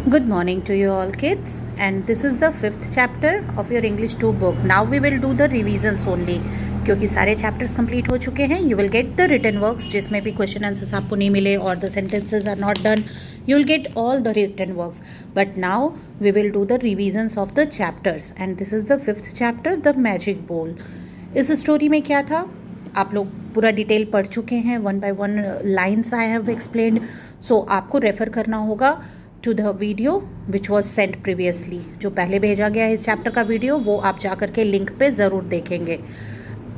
Good morning to you all kids, and this is the fifth chapter of your English 2 book. Now we will do the revisions only क्योंकि सारे chapters complete हो चुके हैं. You will get the written works जिसमें भी question answers आपको नहीं मिले और the sentences are not done. You will get all the written works. But now we will do the revisions of the chapters, and this is the fifth chapter, the magic bowl. इस story में क्या था आप लोग पूरा detail पढ़ चुके हैं. 1 by 1 lines I have explained. So आपको रेफ़र करना होगा to the video which was sent previously. जो पहले भेजा गया है इस चैप्टर का वीडियो वो आप जा कर के लिंक पे ज़रूर देखेंगे.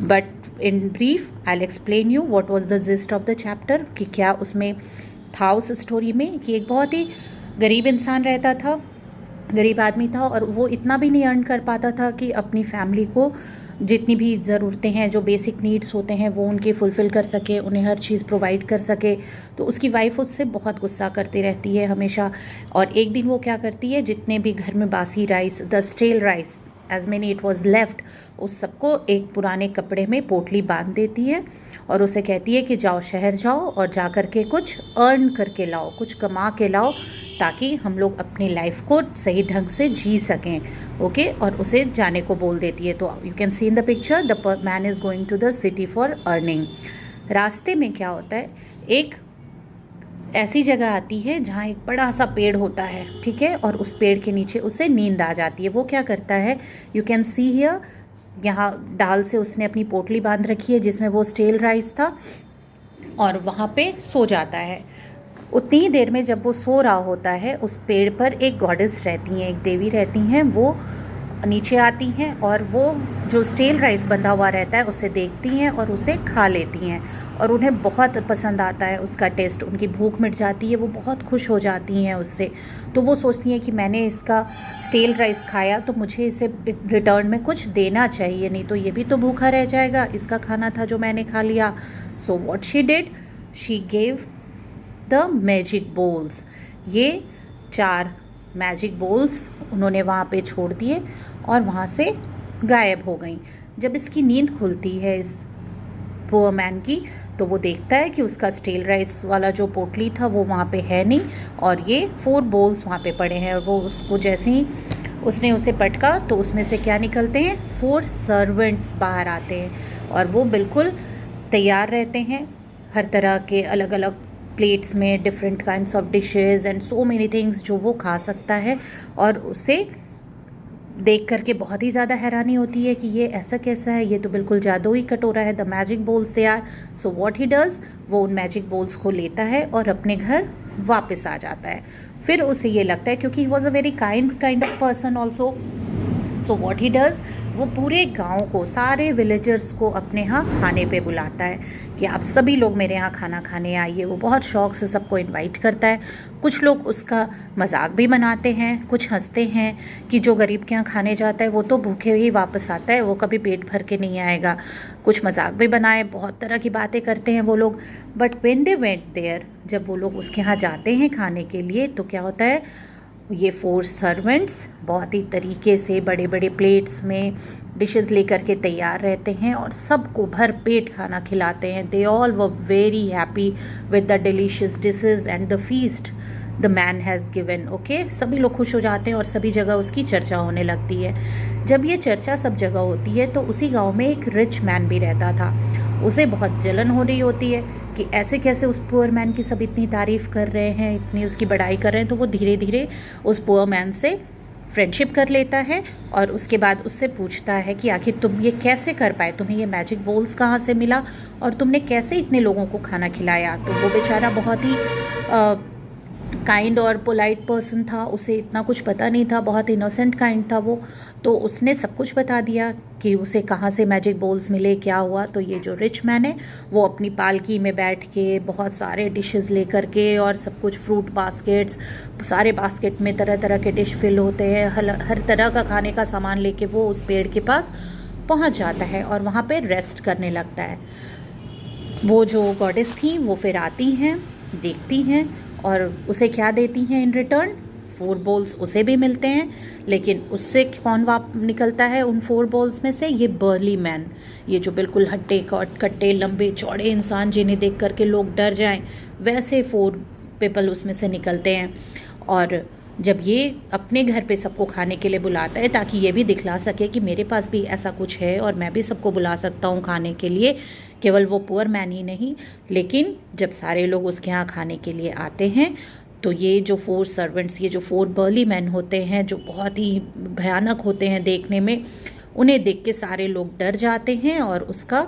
But in brief I will explain you what was the gist of the chapter कि क्या उसमें था उस स्टोरी में. कि एक बहुत ही गरीब इंसान रहता था, गरीब आदमी था, और वो इतना भी नहीं अर्न कर पाता था कि अपनी फैमिली को जितनी भी ज़रूरतें हैं, जो बेसिक नीड्स होते हैं, वो उनके फुलफ़िल कर सके, उन्हें हर चीज़ प्रोवाइड कर सके. तो उसकी वाइफ उससे बहुत गुस्सा करती रहती है हमेशा. और एक दिन वो क्या करती है, जितने भी घर में बासी rice, the stale rice as many it was left, उस सबको एक पुराने कपड़े में पोटली बांध देती है और उसे कहती है कि जाओ शहर जाओ और जा कर के कुछ अर्न करके लाओ, कुछ कमा के लाओ, ताकि हम लोग अपनी लाइफ को सही ढंग से जी सकें. ओके और उसे जाने को बोल देती है. तो you can see in the picture the man is going to the city for earning. रास्ते में क्या होता है, एक ऐसी जगह आती है जहाँ एक बड़ा सा पेड़ होता है, ठीक है, और उस पेड़ के नीचे उसे नींद आ जाती है. वो क्या करता है, यू कैन सी हियर, यहाँ डाल से उसने अपनी पोटली बांध रखी है जिसमें वो स्टेल राइस था, और वहाँ पे सो जाता है. उतनी ही देर में जब वो सो रहा होता है, उस पेड़ पर एक गॉडेस रहती हैं, एक देवी रहती हैं. वो नीचे आती हैं और वो जो स्टेल राइस बंधा हुआ रहता है उसे देखती हैं और उसे खा लेती हैं. और उन्हें बहुत पसंद आता है उसका टेस्ट, उनकी भूख मिट जाती है, वो बहुत खुश हो जाती हैं उससे. तो वो सोचती हैं कि मैंने इसका स्टेल राइस खाया तो मुझे इसे रिटर्न में कुछ देना चाहिए, नहीं तो ये भी तो भूखा रह जाएगा, इसका खाना था जो मैंने खा लिया. So what she did, she gave the magic bowls. ये 4 मैजिक बोल्स उन्होंने वहाँ पे छोड़ दिए और वहाँ से गायब हो गई. जब इसकी नींद खुलती है इस पुअर मैन की, तो वो देखता है कि उसका स्टेल राइस वाला जो पोटली था वो वहाँ पे है नहीं, और ये 4 बोल्स वहाँ पे पड़े हैं. और वो उसको जैसे ही उसने उसे पटका तो उसमें से क्या निकलते हैं, 4 सर्वेंट्स बाहर आते हैं. और वो बिल्कुल तैयार रहते हैं, हर तरह के अलग अलग प्लेट्स में different kinds of dishes and so many things जो वो खा सकता है. और उसे देख करके बहुत ही ज़्यादा हैरानी होती है कि ये ऐसा कैसा है, ये तो बिल्कुल जादुई कटोरा है. The magic bowls they are. So what he does, वो उन मैजिक बोल्स को लेता है और अपने घर वापस आ जाता है. फिर उसे ये लगता है, क्योंकि he was a very kind of person also. So what he does, वो पूरे गांव को, सारे विलेजर्स को अपने यहाँ खाने पे बुलाता है कि आप सभी लोग मेरे यहाँ खाना खाने आइए. वो बहुत शौक से सबको इनवाइट करता है. कुछ लोग उसका मजाक भी बनाते हैं, कुछ हंसते हैं कि जो गरीब के यहाँ खाने जाता है वो तो भूखे ही वापस आता है, वो कभी पेट भर के नहीं आएगा. कुछ मजाक भी बनाए, बहुत तरह की बातें करते हैं वो लोग. But when they went there, जब वो लोग उसके यहाँ जाते हैं खाने के लिए, तो क्या होता है, ये 4 सर्वेंट्स बहुत ही तरीके से बड़े बड़े प्लेट्स में डिशेस लेकर के तैयार रहते हैं और सबको भर पेट खाना खिलाते हैं. They all were very happy with the delicious dishes and the feast the man has given. Okay, सभी लोग खुश हो जाते हैं और सभी जगह उसकी चर्चा होने लगती है. जब ये चर्चा सब जगह होती है तो उसी गांव में एक रिच मैन भी रहता था. उसे बहुत जलन हो रही होती है कि ऐसे कैसे उस पुअर मैन की सब इतनी तारीफ़ कर रहे हैं, इतनी उसकी बड़ाई कर रहे हैं. तो वो धीरे धीरे उस पुअर मैन से फ्रेंडशिप कर लेता है और उसके बाद उससे पूछता है कि आखिर तुम ये कैसे कर पाए, तुम्हें ये मैजिक बोल्स कहाँ से मिला और तुमने कैसे इतने लोगों को खाना खिलाया. तो वो बेचारा बहुत ही काइंड और पोलाइट पर्सन था, उसे इतना कुछ पता नहीं था, बहुत इनोसेंट काइंड था वो. तो उसने सब कुछ बता दिया कि उसे कहाँ से मैजिक बोल्स मिले, क्या हुआ. तो ये जो रिच मैन है वो अपनी पालकी में बैठ के बहुत सारे डिशेस लेकर के और सब कुछ, फ्रूट बास्केट्स, सारे बास्केट में तरह तरह के डिश फिल होते हैं, हर तरह का खाने का सामान लेके वो उस पेड़ के पास पहुँच जाता है और वहाँ पर रेस्ट करने लगता है. वो जो गॉडेस थी वो फिर आती हैं, देखती हैं और उसे क्या देती हैं इन रिटर्न, 4 बोल्स उसे भी मिलते हैं. लेकिन उससे कौन निकलता है उन 4 बोल्स में से, ये बर्ली मैन, ये जो बिल्कुल हट्टे कट्टे लंबे चौड़े इंसान जिन्हें देख करके लोग डर जाएं, वैसे 4 पीपल उसमें से निकलते हैं. और जब ये अपने घर पे सबको खाने के लिए बुलाता है ताकि ये भी दिखला सके कि मेरे पास भी ऐसा कुछ है और मैं भी सबको बुला सकता हूँ खाने के लिए, केवल वो पुअर मैन ही नहीं। लेकिन जब सारे लोग उसके यहाँ खाने के लिए आते हैं तो ये जो 4 सर्वेंट्स, ये जो 4 बर्ली मैन होते हैं जो बहुत ही भयानक होते हैं देखने में, उन्हें देख के सारे लोग डर जाते हैं और उसका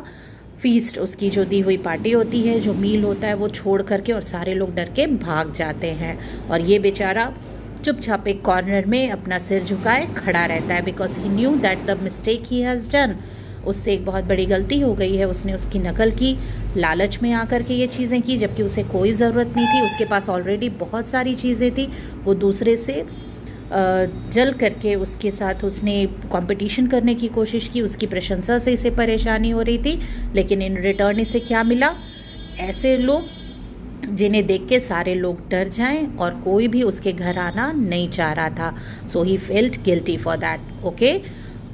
फीस्ट, उसकी जो दी हुई पार्टी होती है, जो मील होता है, वो छोड़ करके और सारे लोग डर के भाग जाते हैं। और ये बेचारा चुपचाप एक कॉर्नर में अपना सिर झुकाए खड़ा रहता है, because he knew that the mistake he has done. उससे एक बहुत बड़ी गलती हो गई है, उसने उसकी नकल की, लालच में आकर के ये चीज़ें की, जबकि उसे कोई ज़रूरत नहीं थी। उसके पास ऑलरेडी बहुत सारी चीज़ें थी। वो दूसरे से जल करके उसके साथ उसने कंपटीशन करने की कोशिश की, उसकी प्रशंसा से इसे परेशानी हो रही थी, लेकिन इन रिटर्न इसे क्या मिला? ऐसे लोग जिन्हें देख के सारे लोग डर जाएं और कोई भी उसके घर आना नहीं चाह रहा था। So he felt guilty for that. Okay,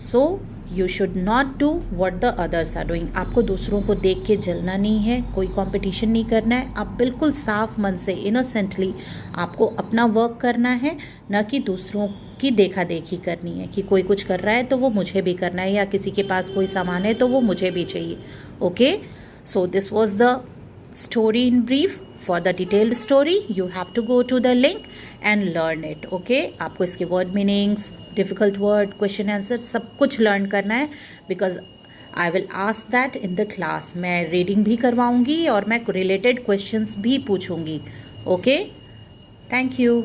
so you should not do what the others are doing. आपको दूसरों को देख के जलना नहीं है, कोई कंपटीशन नहीं करना है। आप बिल्कुल साफ मन से, इनोसेंटली आपको अपना वर्क करना है, ना कि दूसरों की देखा देखी करनी है कि कोई कुछ कर रहा है तो वो मुझे भी करना है, या किसी के पास कोई सामान है तो वो मुझे भी चाहिए। Okay, so this was the story in brief. For the detailed story you have to go to the link and learn it. Okay, आपको इसके word meanings, difficult word, question answer सब कुछ learn करना है, because I will ask that in the class. मैं reading भी करवाऊँगी और मैं related questions भी पूछूँगी. Okay, thank you.